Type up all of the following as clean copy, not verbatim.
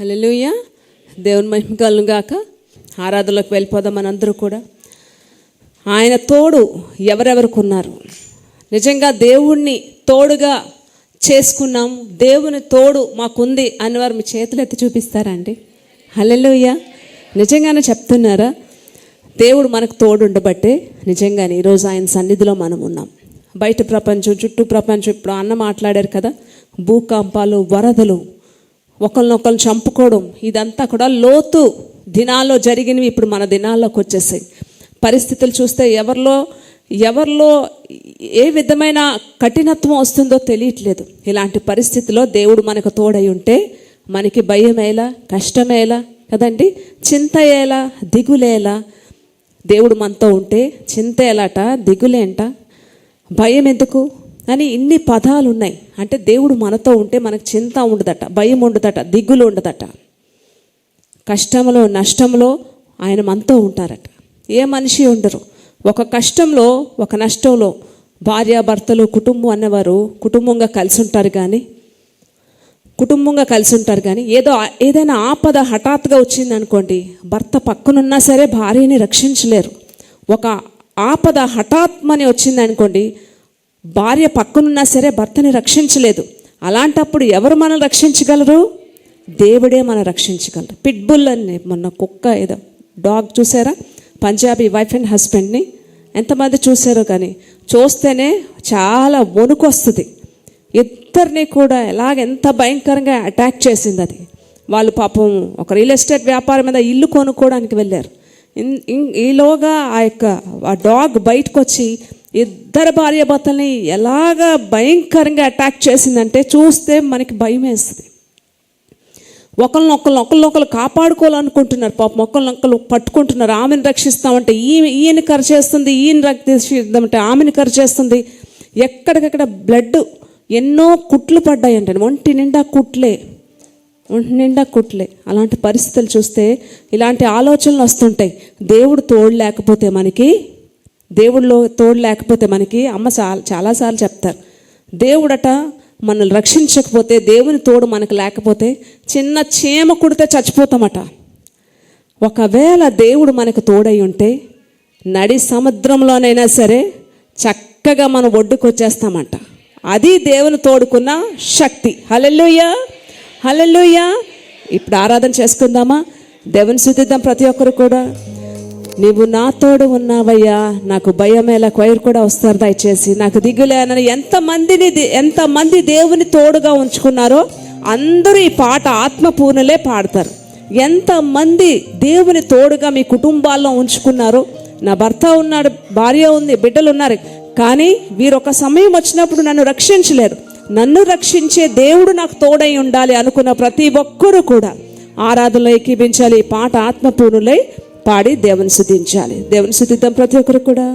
హల్లెలూయా. దేవుని మహిమ కలుగును గాక. ఆరాధనలోకి వెళ్ళిపోదాం మనందరూ కూడా. ఆయన తోడు ఎవరెవరికి ఉన్నారు? నిజంగా దేవుణ్ణి తోడుగా చేసుకున్నాం, దేవుని తోడు మాకుంది అన్నవారు మీ చేతులు ఎత్తి చూపిస్తారా అండి? హల్లెలూయా. నిజంగానే చెప్తున్నారా? దేవుడు మనకు తోడు ఉండబట్టే నిజంగానే ఈరోజు ఆయన సన్నిధిలో మనం ఉన్నాం. బయట ప్రపంచం, చుట్టూ ప్రపంచం, ఇప్పుడు అన్న మాట్లాడారు కదా, భూకంపాలు, వరదలు, ఒకరినొకరు చంపుకోవడం, ఇదంతా కూడా లోతు దినాల్లో జరిగినవి ఇప్పుడు మన దినాల్లోకి వచ్చేసాయి. పరిస్థితులు చూస్తే ఎవరిలో ఏ విధమైన కఠినత్వం వస్తుందో తెలియట్లేదు. ఇలాంటి పరిస్థితిలో దేవుడు మనకు తోడై ఉంటే మనకి భయమేలా, కష్టమేలా కదండి, చింత ఎలా, దిగులేలా. దేవుడు మనతో ఉంటే చింత ఎలాట, దిగులేంట, భయం ఎందుకు అని ఇన్ని పదాలు ఉన్నాయి. అంటే దేవుడు మనతో ఉంటే మనకు చింత ఉండదట, భయం ఉండదట, దిగులు ఉండదట. కష్టంలో నష్టంలో ఆయన మనతో ఉంటారట. ఏ మనిషి ఉండరు. ఒక కష్టంలో ఒక నష్టంలో భార్యాభర్తలు, కుటుంబం అన్నవారు కుటుంబంగా కలిసి ఉంటారు కానీ ఏదైనా ఆపద హఠాత్తుగా వచ్చింది అనుకోండి, భర్త పక్కనున్నా సరే భార్యని రక్షించలేరు. ఒక ఆపద హఠాత్మని వచ్చింది అనుకోండి, భార్య పక్కనున్నా సరే భర్తని రక్షించలేదు. అలాంటప్పుడు ఎవరు మనం రక్షించగలరు? దేవుడే మనం రక్షించగలరు. పిట్బుల్ అని మొన్న కుక్క, ఏదో డాగ్ చూసారా, పంజాబీ వైఫ్ అండ్ హస్బెండ్ని ఎంతమంది చూసారో, కానీ చూస్తేనే చాలా వణుకు వస్తుంది. ఇద్దరిని కూడా ఎంత భయంకరంగా అటాక్ చేసింది అది. వాళ్ళు పాపం ఒక రియల్ ఎస్టేట్ వ్యాపారం మీద ఇల్లు కొనుక్కోవడానికి వెళ్ళారు. ఈలోగా ఆ డాగ్ బయటకు వచ్చి ఇద్దరు భార్యాభర్తల్ని ఎలాగా భయంకరంగా అటాక్ చేసిందంటే చూస్తే మనకి భయం వేస్తుంది. ఒకళ్ళనొకళ్ళు కాపాడుకోవాలనుకుంటున్నారు. పాపం ఒకళ్ళనొకళ్ళు పట్టుకుంటున్నారు. ఆమెను రక్షిస్తామంటే ఈయన కరిచేస్తుంది, ఈయన రక్షిస్తామంటే ఆమెను కరిచేస్తుంది. ఎక్కడికక్కడ బ్లడ్, ఎన్నో కుట్లు పడ్డాయంటే ఒంటి నిండా కుట్లే. అలాంటి పరిస్థితులు చూస్తే ఇలాంటి ఆలోచనలు వస్తుంటాయి. దేవుడు తోడు లేకపోతే మనకి అమ్మ చాలాసార్లు చెప్తారు, దేవుడట మనల్ని రక్షించకపోతే, దేవుని తోడు మనకు లేకపోతే చిన్న చీమ కుడితే చచ్చిపోతామట. ఒకవేళ దేవుడు మనకు తోడై ఉంటే నడి సముద్రంలోనైనా సరే చక్కగా మనం ఒడ్డుకు వచ్చేస్తామంట. అది దేవుని తోడుకున్న శక్తి. హల్లెలూయా, హల్లెలూయా. ఇప్పుడు ఆరాధన చేసుకుందామా? దేవుని స్తుతిద్దాం ప్రతి ఒక్కరు కూడా. నీవు నా తోడు ఉన్నావయ్యా, నాకు భయమేలా. కొయరు కూడా వస్తారు దయచేసి. నాకు దిగులేనని ఎంతమంది దేవుని తోడుగా ఉంచుకున్నారో అందరూ ఈ పాట ఆత్మపూర్ణలే పాడతారు. ఎంతమంది దేవుని తోడుగా మీ కుటుంబాల్లో ఉంచుకున్నారో. నా భర్త ఉన్నాడు, భార్య ఉంది, బిడ్డలు ఉన్నారు, కానీ వీరొక సమయం వచ్చినప్పుడు నన్ను రక్షించలేరు. నన్ను రక్షించే దేవుడు నాకు తోడై ఉండాలి అనుకున్న ప్రతి ఒక్కరూ కూడా ఆరాధనలో ఏకీభించాలి. ఈ పాట ఆత్మపూర్ణులై పాడి దేవుని స్తుతించాలి. దేవుని స్తుతిద్దాం ప్రతి ఒక్కరు కూడా.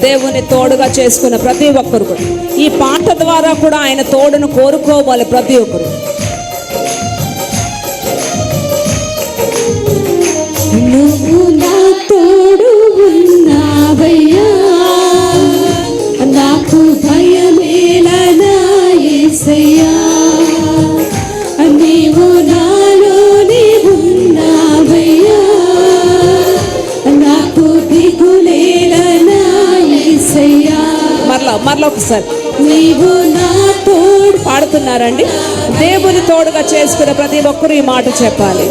దేవుని తోడుగా చేసుకున్న ప్రతి ఒక్కరు కూడా ఈ పాట ద్వారా కూడా ఆయన తోడును కోరుకోవాలి ప్రతి ఒక్కరు. నువ్వు నా తోడు ఉన్నావయ్యా, నాకు భయమేలనా యేసయ్యా. నీవు నాలోనే ఉన్నావయ్యా, నాకు దిగులేలనా యేసయ్యా. మరలా ఒకసారి నీవు నా తోడు పాడుతున్నారండి. దేవుని తోడుగా చేసుకున్న ప్రతి ఒక్కరు ఈ మాట చెప్పాలి.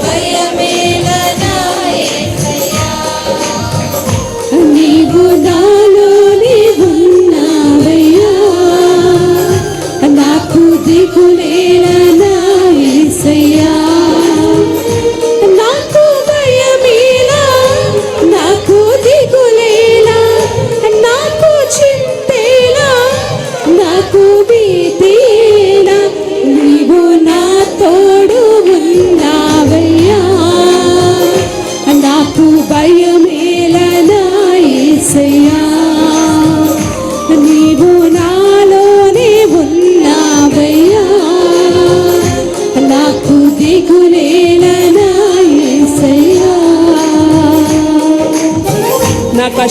నీవు నాలోనే ఉన్నావయ్యా, నాకు దిగులేలనా యేసయ్యా. నాకు భయమేలా, నాకు దిగులేలా, నాకు చింతేలా, నాకు భీతి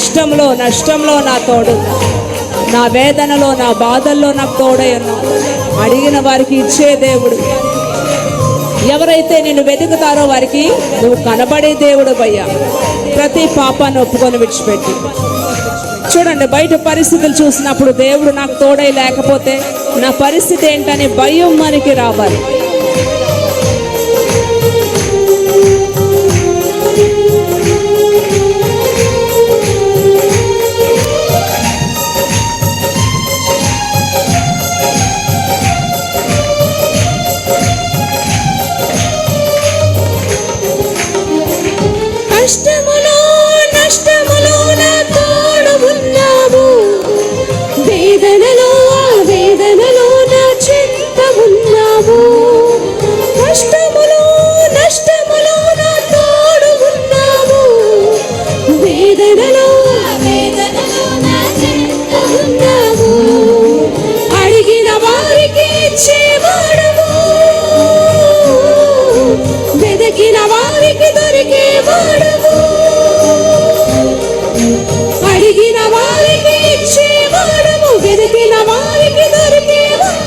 నష్టంలో నా తోడు, నా వేదనలో నా బాధల్లో నాకు తోడై ఉన్నావు. అడిగిన వారికి ఇచ్చే దేవుడు, ఎవరైతే నిన్ను వెతుకుతారో వారికి నువ్వు కనబడే దేవుడు అయ్యా. ప్రతి పాపాన్ని ఒప్పుకొని విడిచిపెట్టి చూడండి, బయట పరిస్థితులు చూసినప్పుడు దేవుడు నాకు తోడై లేకపోతే నా పరిస్థితి ఏంటని భయం మనకి రావాలి. నష్టములో నా తోడు ఉన్నావు, వేదనలో నా చింత ఉన్నావు. నష్టములో నా తోడు ఉన్నావు, వేదనలో నా చింత ఉన్నావు. అడిగిన వారికి ఇచ్చేవాడవు, వెదకిన వారికి దొరికేవాడవు. అడిగిన వారికి ఇచ్చేవాడము, వెతికిన వారికి దొరికేవాడు.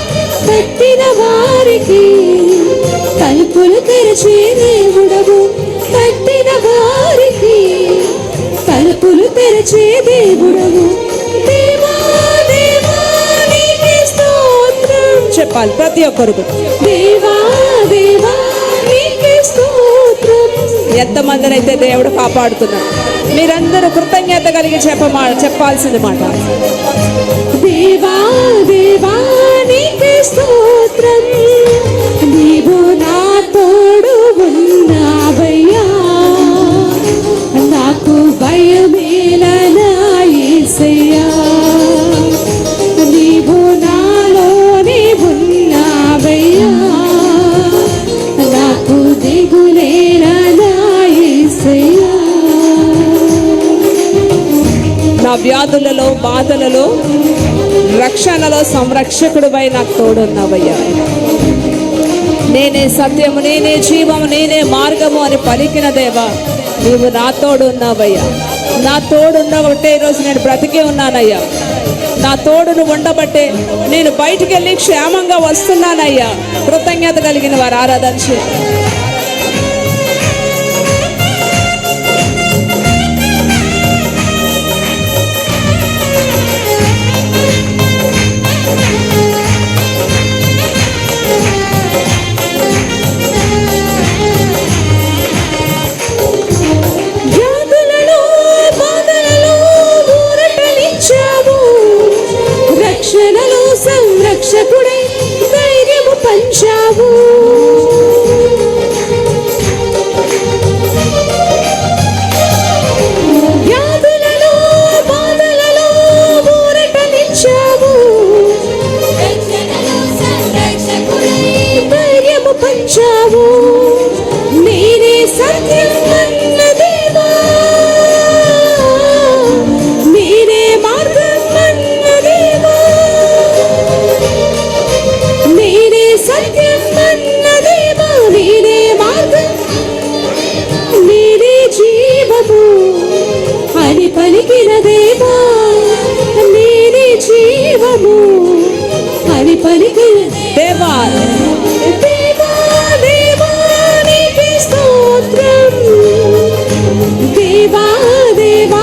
తట్టిన వారికి తలుపులు తెరిచే దేవుడవు, తట్టిన వారికి తలుపులు తెరిచే దేవుడవు. దేవా దేవా నీకే స్తోత్రం చెప్పాలి ప్రతి ఒక్కరు. దేవా దేవా నీకే స్తోత్రం. ఎంతమందినైతే దేవుడు కాపాడుతున్నాడు, మీరందరూ కృతజ్ఞత కలిగి చెప్పాల్సింది మాట. దేవా దేవా నీకే స్తోత్రం, నీవు నా తోడు ఉన్నావయ్యా. నాకు భయమేలనా యేసయ్యా, నీవు నాలోనే ఉన్నావయ్యా. నాకు దిగులేలనా యేసయ్యా. నా వ్యాధులలో బాధలలో రక్షణలో సంరక్షకుడిపై నాకు తోడున్నావయ్యా. నేనే సత్యము, నేనే జీవము, నేనే మార్గము అని పలికిన దేవా, నీవు నా తోడు ఉన్నావయ్యా. నా తోడు ఉండబట్టే ఈరోజు నేను బ్రతికే ఉన్నానయ్యా. నా తోడును ఉండబట్టే నేను బయటికి వెళ్ళి క్షేమంగా వస్తున్నానయ్యా. కృతజ్ఞత కలిగిన వారు ఆరాధన చేయండి. రక్షణలో సంరక్షకుడై ధైర్యము పంచావు. వ్యాధులలో బాధలలో ఊరటనిచ్చావు. రక్షణలో సంరక్షకుడై ధైర్యము పంచావు. నేనే సత్యం అన్న దేవా, నేనే మార్గం అన్న దేవా, నేనే సత్యం అన్న దేవా, నేనే మార్గం, నేనే జీవము అని పలికిన దేవా, నేనే జీవము అని పలికిన దేవా. దేవా దేవా నీకే స్తోత్రం, దేవా దేవా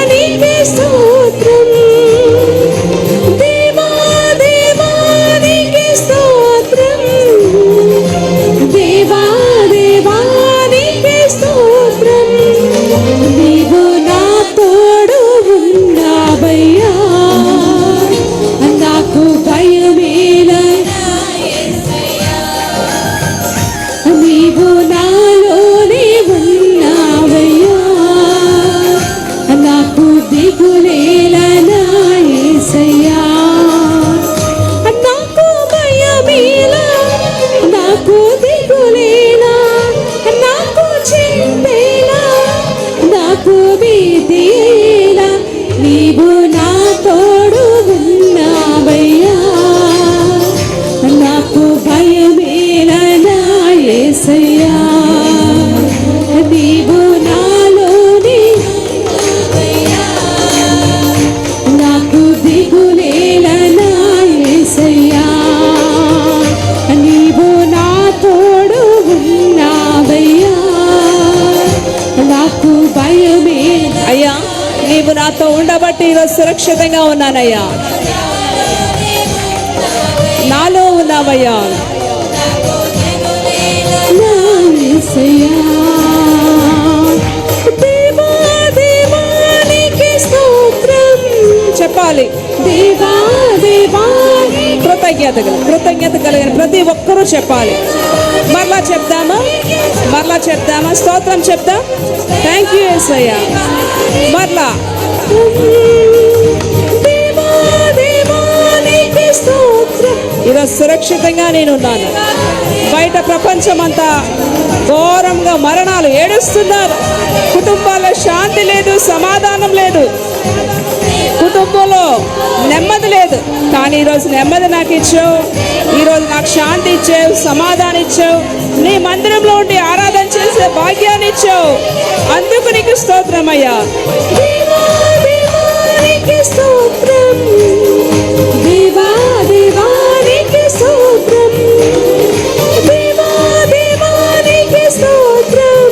నీకే స్తోత్రం, దేవా దేవా నీకే స్తోత్రం, దేవా దేవా నీకే స్తోత్రం. నీవు నా తోడు ఉన్నావయ్యా, నాకు భయమేలనా యేసయ్యా. బట్టి ఈరోజు సురక్షితంగా ఉన్నానయ్యా. నాలో ఉన్నావయ్యా. నా యేసయ్యా, దేవా దేవా నీకే స్తోత్రం. చెప్పాలి. దేవా దేవా కృతజ్ఞత కలిగిన ప్రతి ఒక్కరూ చెప్పాలి. మరలా చెప్దామా? స్తోత్రం చెప్దాం. థ్యాంక్ యూ యేసయ్యా. మరలా దేవా దేవా నీకే స్తోత్రం. ఈరోజు సురక్షితంగా నేనున్నాను. బయట ప్రపంచమంతా ఘోరంగా మరణాలు ఏడుస్తున్నారు. కుటుంబాల్లో శాంతి లేదు, సమాధానం లేదు, కుటుంబంలో నెమ్మది లేదు. కానీ ఈరోజు నెమ్మది నాకు ఇచ్చావు. ఈరోజు నాకు శాంతి ఇచ్చావు, సమాధానం ఇచ్చావు. నీ మందిరంలో ఉండి ఆరాధన చేసే భాగ్యాన్ని ఇచ్చావు. అందుకు నీకు స్తోత్రం అయ్యా. దేవా దేవా నీకే స్తోత్రం. దేవా దేవా నీకే స్తోత్రం. దేవా దేవా నీకే స్తోత్రం.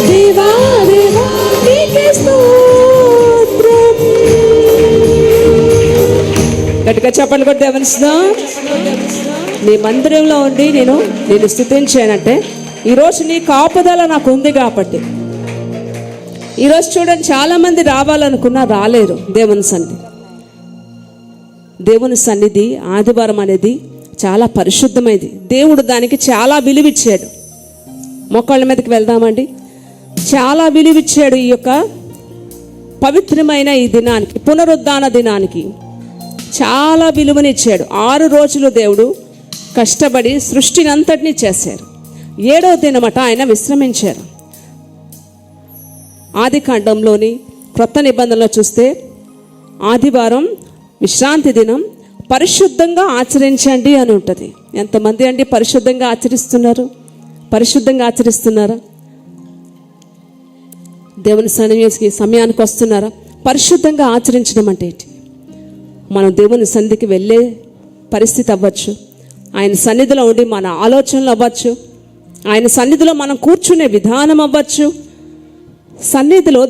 దేవా దేవా నీకే స్తోత్రం. గట్టిగా చెప్పండి కూడా దేవనిస్తున్నాం. నీ మందిరంలో ఉండి నేను స్తుతించానంటే ఈరోజు నీ కాపుదల నాకు ఉంది కాబట్టి. ఈరోజు చూడండి, చాలామంది రావాలనుకున్నా రాలేరు దేవుని సన్నిధి. ఆదివారం అనేది చాలా పరిశుద్ధమైనది. దేవుడు దానికి చాలా విలువిచ్చాడు. మొక్కళ్ళ మీదకి వెళ్దామండి. చాలా విలువిచ్చాడు ఈ యొక్క పవిత్రమైన ఈ దినానికి, పునరుద్ధాన దినానికి చాలా విలువనిచ్చాడు. 6 రోజులు దేవుడు కష్టపడి సృష్టిని అంతటినీ చేశారు. 7వ దినమట ఆయన విశ్రమించారు. ఆది కాండంలోని క్రొత్త నిబంధనలో చూస్తే ఆదివారం విశ్రాంతి దినం, పరిశుద్ధంగా ఆచరించండి అని ఉంటుంది. ఎంతమంది అండి పరిశుద్ధంగా ఆచరిస్తున్నారా? దేవుని సన్నిధికి సమయానికి వస్తున్నారా? పరిశుద్ధంగా ఆచరించడం అంటే ఏంటి? మనం దేవుని సన్నిధికి వెళ్ళే పరిస్థితి అవ్వచ్చు, ఆయన సన్నిధిలో ఉండి మన ఆలోచనలు అవ్వచ్చు, ఆయన సన్నిధిలో మనం కూర్చునే విధానం అవ్వచ్చు.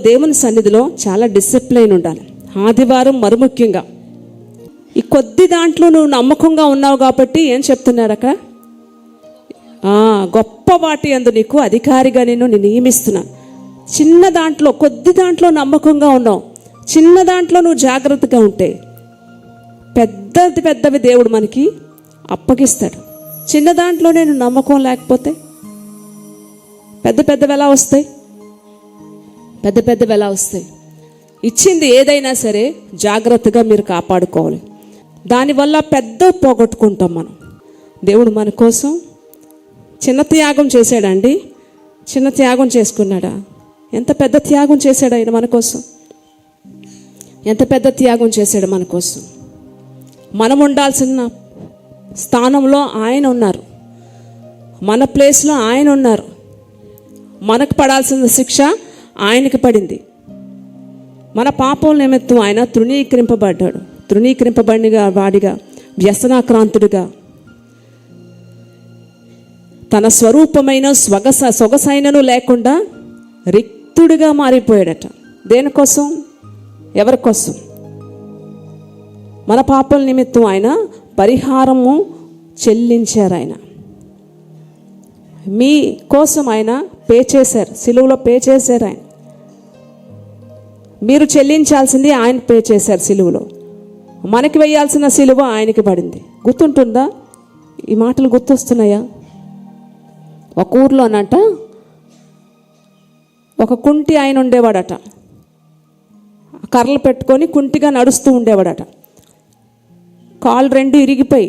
దేవుని సన్నిధిలో చాలా డిసిప్లైన్ ఉండాలి. ఆదివారం మరుముఖ్యంగా. ఈ కొద్ది దాంట్లో నువ్వు నమ్మకంగా ఉన్నావు కాబట్టి ఏం చెప్తున్నారు అక్కడ? గొప్ప వాటి యందు నీకు అధికారిగా నేను నియమిస్తున్నాను. చిన్న దాంట్లో, కొద్ది దాంట్లో నమ్మకంగా ఉన్నావు, చిన్న దాంట్లో నువ్వు జాగ్రత్తగా ఉంటే పెద్దవి దేవుడు మనకి అప్పగిస్తాడు. చిన్న దాంట్లో నేను నమ్మకం లేకపోతే పెద్దవి ఎలా వస్తాయి? పెద్దవి ఎలా వస్తాయి? ఇచ్చింది ఏదైనా సరే జాగ్రత్తగా మీరు కాపాడుకోవాలి. దానివల్ల పెద్ద పోగొట్టుకుంటాం మనం. దేవుడు మన కోసం చిన్న త్యాగం చేశాడండి. చిన్న త్యాగం చేసుకున్నాడా? ఎంత పెద్ద త్యాగం చేశాడు ఆయన మన కోసం. ఎంత పెద్ద త్యాగం చేశాడు మన కోసం. మనం ఉండాల్సిన స్థానంలో ఆయన ఉన్నారు, మన ప్లేస్లో ఆయన ఉన్నారు. మనకు పడాల్సిన శిక్ష ఆయనకి పడింది. మన పాపం నిమిత్తం ఆయన తృణీకరింపబడ్డాడు. తృణీకరింపబడిన వాడిగా, వ్యసనాక్రాంతుడిగా, తన స్వరూపమైన సొగసైనను లేకుండా రిక్తుడిగా మారిపోయాడట. దేనికోసం? ఎవరి కోసం? మన పాపల నిమిత్తం ఆయన పరిహారము చెల్లించారు. ఆయన మీ కోసం ఆయన పే చేశారు, సిలువలో పే చేశారు. ఆయన మీరు చెల్లించాల్సింది ఆయన పే చేశారు సిలువలో. మనకి వేయాల్సిన సిలువ ఆయనకి పడింది. గుర్తుంటుందా? ఈ మాటలు గుర్తొస్తున్నాయా? ఒక ఊర్లోనట ఒక కుంటి ఆయన ఉండేవాడట. కర్రలు పెట్టుకొని కుంటిగా నడుస్తూ ఉండేవాడట. కాళ్ళు 2 ఇరిగిపోయి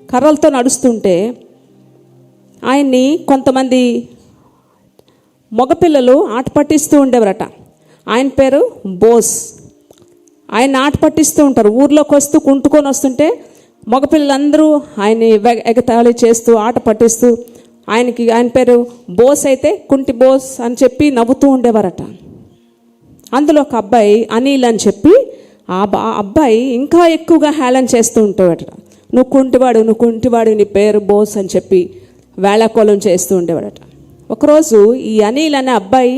కర్రలతో నడుస్తుంటే ఆయన్ని కొంతమంది మగపిల్లలు ఆట పట్టిస్తూ ఉండేవారట. ఆయన పేరు బోస్. ఆయన ఆట పట్టిస్తూ ఉంటారు. ఊర్లోకి వస్తూ కుంటుకొని వస్తుంటే మగపిల్లలందరూ ఆయన్ని ఎగతాళి చేస్తూ ఆట పట్టిస్తూ ఆయన పేరు బోస్ అయితే కుంటి బోస్ అని చెప్పి నవ్వుతూ ఉండేవారట. అందులో ఒక అబ్బాయి అనిల్ అని చెప్పి ఆ అబ్బాయి ఇంకా ఎక్కువగా హేళన చేస్తూ ఉంటాడట. నువ్వు కుంటివాడు, నీ పేరు బోస్ అని చెప్పి వేళాకోళం చేస్తూ ఉండేవాడట. ఒకరోజు ఈ అనిల్ అనే అబ్బాయి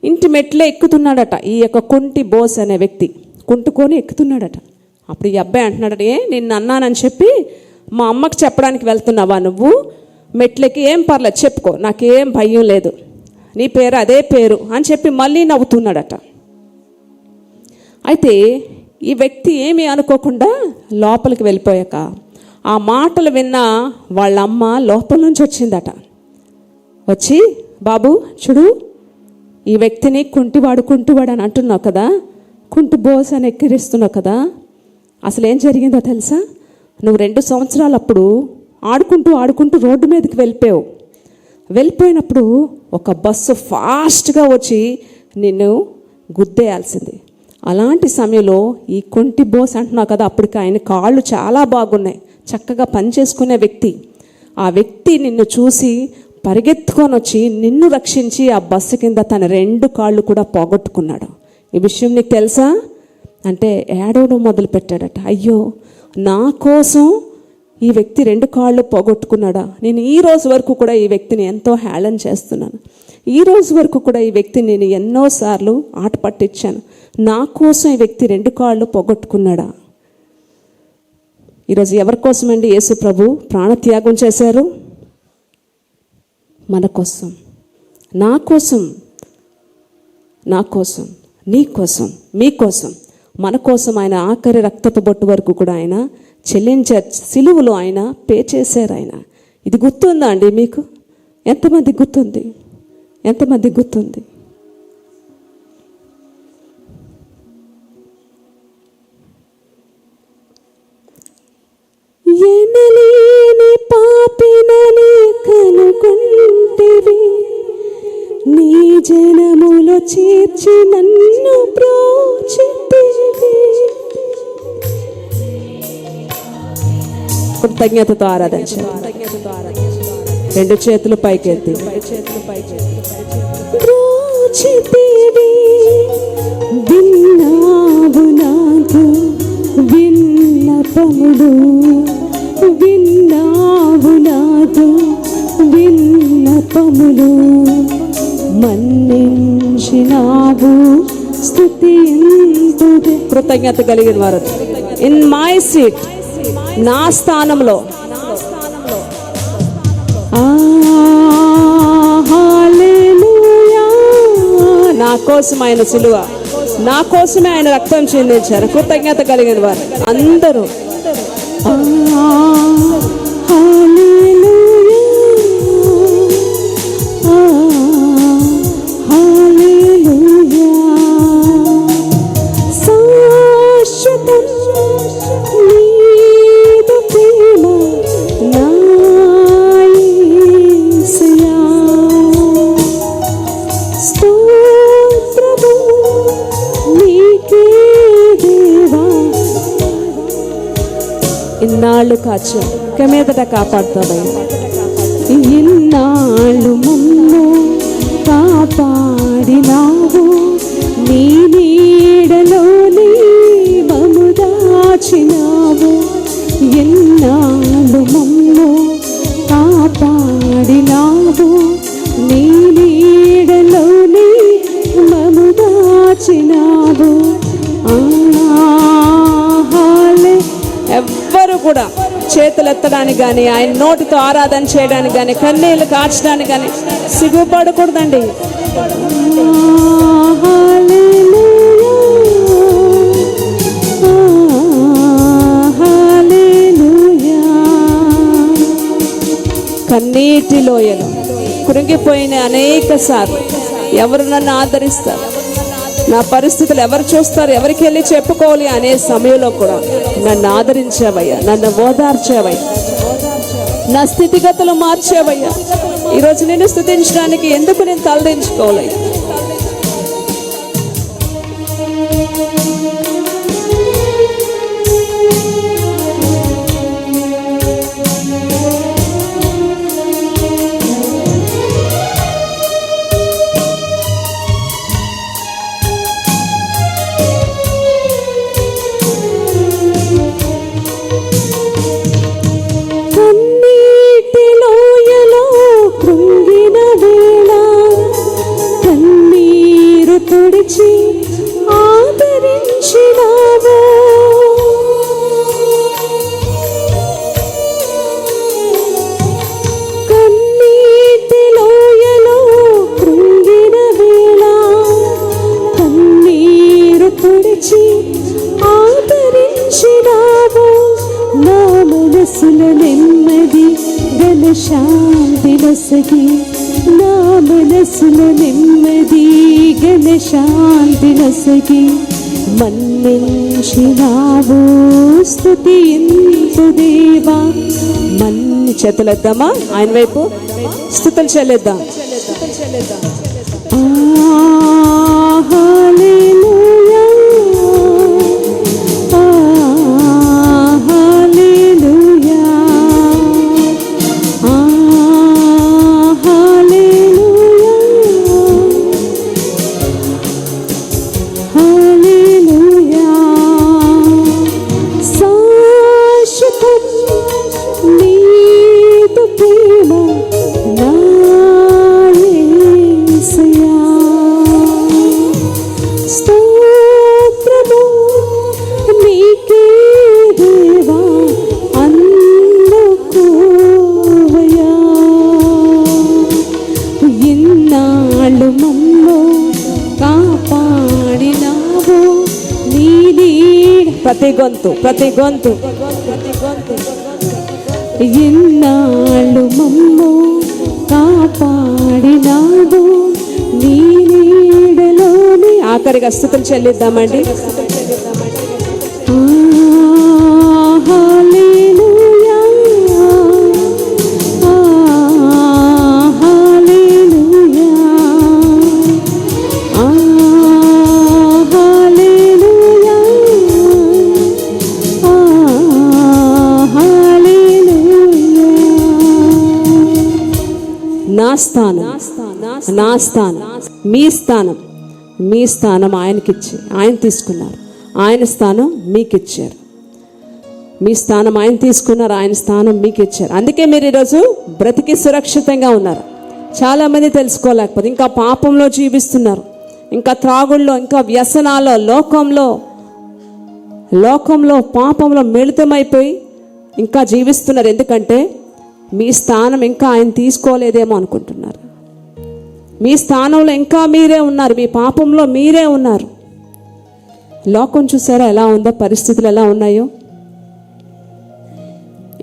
ఇంటి మెట్లే ఎక్కుతున్నాడట, ఈ యొక్క కుంటి బోస్ అనే వ్యక్తి. కుంటుకొని ఎక్కుతున్నాడట. అప్పుడు ఈ అబ్బాయి అంటున్నాడట, నిన్ను అన్నానని చెప్పి మా అమ్మకి చెప్పడానికి వెళ్తున్నావా నువ్వు? మెట్లకి ఏం పర్లేదు చెప్పుకో, నాకేం భయం లేదు, నీ పేరు అదే పేరు అని చెప్పి మళ్ళీ నవ్వుతున్నాడట. అయితే ఈ వ్యక్తి ఏమీ అనుకోకుండా లోపలికి వెళ్ళిపోయాక ఆ మాటలు విన్న వాళ్ళ అమ్మ లోపల నుంచి వచ్చిందట. వచ్చి, బాబు చూడు, ఈ వ్యక్తిని కుంటివాడు అని అంటున్నావు కదా, కుంటి బోస్ అని ఎక్కిరిస్తున్నావు కదా, అసలు ఏం జరిగిందో తెలుసా? నువ్వు 2 సంవత్సరాలు అప్పుడు ఆడుకుంటూ రోడ్డు మీదకి వెళ్ళిపోయినప్పుడు ఒక బస్సు ఫాస్ట్గా వచ్చి నిన్ను గుద్దేయాల్సింది. అలాంటి సమయంలో ఈ కుంటి బోస్ అంటున్నావు కదా, అప్పటికి ఆయన కాళ్ళు చాలా బాగున్నాయి, చక్కగా పనిచేసుకునే వ్యక్తి. ఆ వ్యక్తి నిన్ను చూసి పరిగెత్తుకొని వచ్చి నిన్ను రక్షించి ఆ బస్సు కింద తన 2 కాళ్ళు కూడా పోగొట్టుకున్నాడు. ఈ విషయం నీకు తెలుసా అంటే ఏడవడం మొదలుపెట్టాడట. అయ్యో, నా కోసం ఈ వ్యక్తి 2 కాళ్ళు పోగొట్టుకున్నాడా? నేను ఈ రోజు వరకు కూడా ఈ వ్యక్తిని ఎంతో హేళన చేస్తున్నాను, ఈ రోజు వరకు కూడా ఈ వ్యక్తిని నేను ఎన్నోసార్లు ఆట పట్టించాను, నా కోసం ఈ వ్యక్తి 2 కాళ్ళు పోగొట్టుకున్నాడా? ఈరోజు ఎవరి కోసమండి యేసు ప్రభు ప్రాణత్యాగం చేశారు? మన కోసం, నా కోసం, నీ కోసం, మీ కోసం, మన కోసం ఆయన ఆఖరి రక్తపు బొట్టు వరకు కూడా ఆయన చెల్లించారు. సిలువలో ఆయన పే చేశారు ఆయన. ఇది గుర్తుందా అండి మీకు? ఎంతమంది గుర్తుంది? ఎనలేని పాపినని కనుగొంటివి, నీ జనములో చేర్చి నన్ను ప్రోచితివి. కృతజ్ఞతతో ఆరాధించండి. 2 చేతులు పైకెత్తి ప్రోచితివి, విన్నావు నాకు విన్నపములు, విన్నావు నాతో విన్నపములు, మన్నించినావు స్తుతింతుదే. కృతజ్ఞత కలిగిన వారు ఇన్ మై సీట్, నా స్థానంలో, హల్లెలూయా, నా కోసం ఆయన సిలువ, నా కోసమే ఆయన రక్తం చెందించారు. కృతజ్ఞత కలిగిన వారు అందరూ ఇన్నాళ్ళు కాచు మీదట కాపాడుతావయ్యా, ఇన్నాళ్ళు మమ్ము కాపాడినావు, నీ నీడలోని మమ్ము దాచినావు, ఎన్నాళ్ళు మమ్ము కాపాడినావు, నీ నీడలోని మమ్ము దాచినావు. ఎవ్వరు కూడా చేతులు ఎత్తడానికి కానీ, ఆయన నోటితో ఆరాధన చేయడానికి కానీ, కన్నీళ్ళు కార్చడానికి కానీ సిగ్గుపడకూడదండి. కన్నీటి లోయలు కృంగిపోయిన అనేక సార్లు ఎవరు నన్ను ఆదరిస్తారు, నా పరిస్థితులు ఎవరు చూస్తారు, ఎవరికి వెళ్ళి చెప్పుకోవాలి అనే సమయంలో కూడా నన్ను ఆదరించావయ్యా, నన్ను ఓదార్చావయ్యా, నా స్థితిగతులు మార్చావయ్యా. ఈరోజు నేను స్తుతించడానికి ఎందుకు నేను తలదించుకోవాలి? మనసుల నెమ్మది గల శాంతి నొసగి, నా మనసుల నెమ్మది గల శాంతి నొసగి, మన్నించినావు స్తుతింతు దేవా. మన్ని చేతులెద్దామా ఆయన వైపు, స్తుతులు చెల్లిద్దాం. హల్లెలూయా, హల్లెలూయా, హల్లెలూయా, హల్లెలూయా. శాశ్వతం నీదు ప్రేమ నా యేసయ్యా. స్తోత్రము నీకే దేవా, అందుకోవయ్యా. ఎన్నాళ్ళు మమ్ము కాపాడినావు, నీ నీడ. ప్రతి గొంతు, ప్రతి గొంతు. ఎన్నాళ్ళు మమ్ము కాపాడినావు, నీ నీడలోని. ఆఖరిగా స్తుతులు చెల్లిద్దామండి. హల్లెలూయా, హల్లెలూయా, హల్లెలూయా, హల్లెలూయా. నా స్థానం, నా స్థానం, మీ స్థానం, మీ స్థానం ఆయనకిచ్చి ఆయన తీసుకున్నారు. ఆయన స్థానం మీకు ఇచ్చారు. మీ స్థానం ఆయన తీసుకున్నారు, ఆయన స్థానం మీకు ఇచ్చారు. అందుకే మీరు ఈరోజు బ్రతికి సురక్షితంగా ఉన్నారు. చాలామంది తెలుసుకోలేకపోతే ఇంకా పాపంలో జీవిస్తున్నారు, ఇంకా త్రాగుల్లో, ఇంకా వ్యసనాల్లో, లోకంలో పాపంలో మిళితమైపోయి ఇంకా జీవిస్తున్నారు. ఎందుకంటే మీ స్థానం ఇంకా ఆయన తీసుకోలేదేమో అనుకుంటున్నారు. మీ స్థానంలో ఇంకా మీరే ఉన్నారు, మీ పాపంలో మీరే ఉన్నారు. లోకం చూసారా ఎలా ఉందో, పరిస్థితులు ఎలా ఉన్నాయో,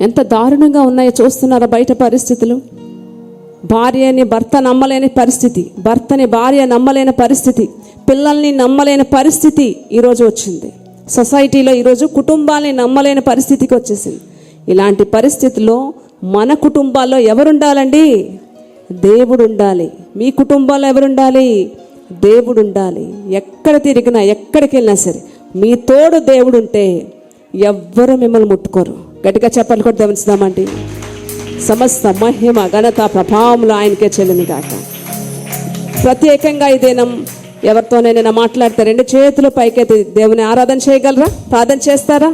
ఎంత దారుణంగా ఉన్నాయో చూస్తున్నారా బయట పరిస్థితులు. భార్యని భర్త నమ్మలేని పరిస్థితి, భర్తని భార్య నమ్మలేని పరిస్థితి, పిల్లల్ని నమ్మలేని పరిస్థితి ఈరోజు వచ్చింది. సొసైటీలో ఈరోజు కుటుంబాలని నమ్మలేని పరిస్థితికి వచ్చేసింది. ఇలాంటి పరిస్థితుల్లో మన కుటుంబాల్లో ఎవరుండాలండి? దేవుడు ఉండాలి. మీ కుటుంబాల్లో ఎవరుండాలి? దేవుడు ఉండాలి. ఎక్కడ తిరిగినా, ఎక్కడికి వెళ్ళినా సరే మీ తోడు దేవుడు ఉంటే ఎవ్వరూ మిమ్మల్ని ముట్టుకోరు. గట్టిగా చెప్పాలి కూడా గమనిస్తామండి. సమస్త మహిమ ఘనత ప్రభావములు ఆయనకే చెల్లిని గాక. ప్రత్యేకంగా ఈ దినం ఎవరితోనైనా మాట్లాడితే రెండు చేతులు పైకెత్తి దేవుని ఆరాధన చేయగలరా? ప్రార్థన చేస్తారా?